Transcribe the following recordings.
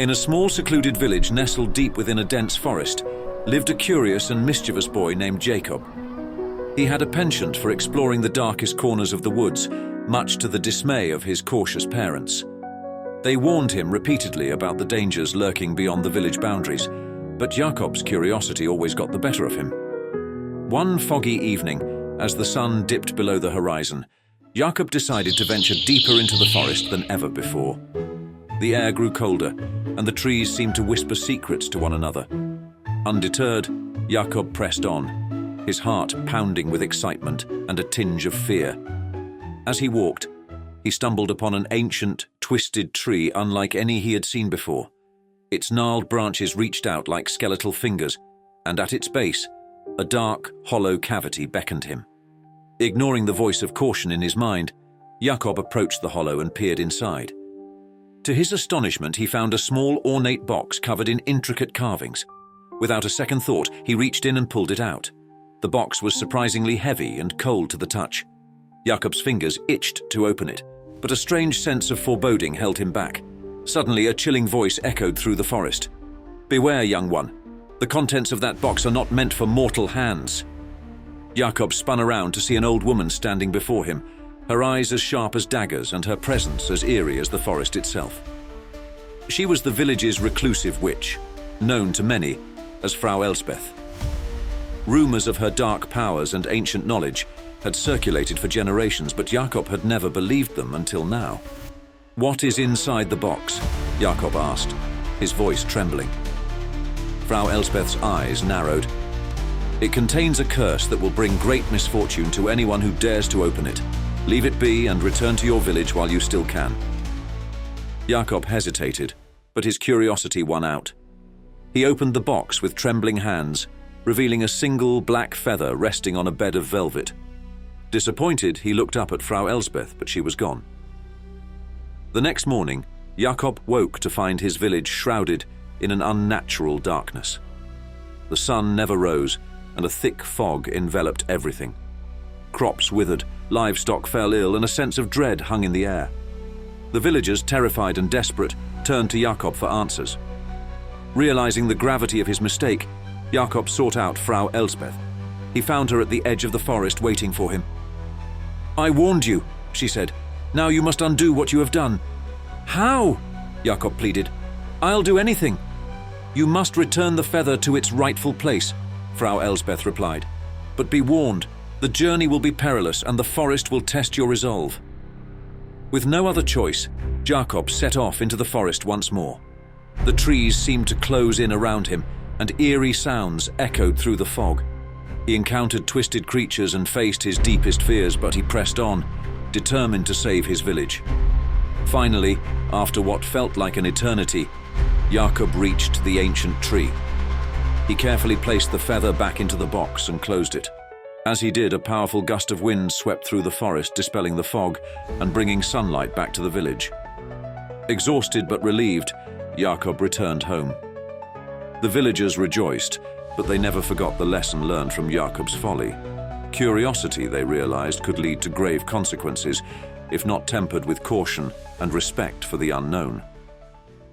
In a small secluded village nestled deep within a dense forest, lived a curious and mischievous boy named Jakob. He had a penchant for exploring the darkest corners of the woods, much to the dismay of his cautious parents. They warned him repeatedly about the dangers lurking beyond the village boundaries, but Jakob's curiosity always got the better of him. One foggy evening, as the sun dipped below the horizon, Jakob decided to venture deeper into the forest than ever before. The air grew colder, and the trees seemed to whisper secrets to one another. Undeterred, Jakob pressed on, his heart pounding with excitement and a tinge of fear. As he walked, he stumbled upon an ancient, twisted tree unlike any he had seen before. Its gnarled branches reached out like skeletal fingers, and at its base, a dark, hollow cavity beckoned him. Ignoring the voice of caution in his mind, Jakob approached the hollow and peered inside. To his astonishment, he found a small, ornate box covered in intricate carvings. Without a second thought, he reached in and pulled it out. The box was surprisingly heavy and cold to the touch. Jakob's fingers itched to open it, but a strange sense of foreboding held him back. Suddenly, a chilling voice echoed through the forest. "Beware, young one. The contents of that box are not meant for mortal hands." Jakob spun around to see an old woman standing before him, her eyes as sharp as daggers and her presence as eerie as the forest itself. She was the village's reclusive witch, known to many as Frau Elsbeth. Rumors of her dark powers and ancient knowledge had circulated for generations, but Jakob had never believed them until now. "What is inside the box?" Jakob asked, his voice trembling. Frau Elsbeth's eyes narrowed. "It contains a curse that will bring great misfortune to anyone who dares to open it. Leave it be and return to your village while you still can." Jakob hesitated, but his curiosity won out. He opened the box with trembling hands, revealing a single black feather resting on a bed of velvet. Disappointed, he looked up at Frau Elsbeth, but she was gone. The next morning, Jakob woke to find his village shrouded in an unnatural darkness. The sun never rose, and a thick fog enveloped everything. Crops withered, livestock fell ill, and a sense of dread hung in the air. The villagers, terrified and desperate, turned to Jakob for answers. Realizing the gravity of his mistake, Jakob sought out Frau Elsbeth. He found her at the edge of the forest waiting for him. "I warned you," she said. "Now you must undo what you have done." "How?" Jakob pleaded. "I'll do anything." "You must return the feather to its rightful place," Frau Elsbeth replied. "But be warned, the journey will be perilous and the forest will test your resolve." With no other choice, Jakob set off into the forest once more. The trees seemed to close in around him, and eerie sounds echoed through the fog. He encountered twisted creatures and faced his deepest fears, but he pressed on, determined to save his village. Finally, after what felt like an eternity, Jakob reached the ancient tree. He carefully placed the feather back into the box and closed it. As he did, a powerful gust of wind swept through the forest, dispelling the fog and bringing sunlight back to the village. Exhausted but relieved, Jakob returned home. The villagers rejoiced, but they never forgot the lesson learned from Jakob's folly. Curiosity, they realized, could lead to grave consequences if not tempered with caution and respect for the unknown.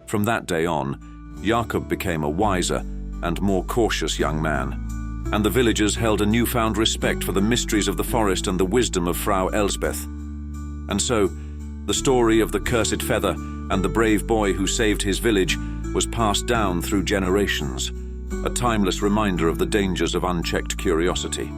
From that day on, Jakob became a wiser and more cautious young man, and the villagers held a newfound respect for the mysteries of the forest and the wisdom of Frau Elsbeth. And so, the story of the cursed feather and the brave boy who saved his village was passed down through generations, a timeless reminder of the dangers of unchecked curiosity.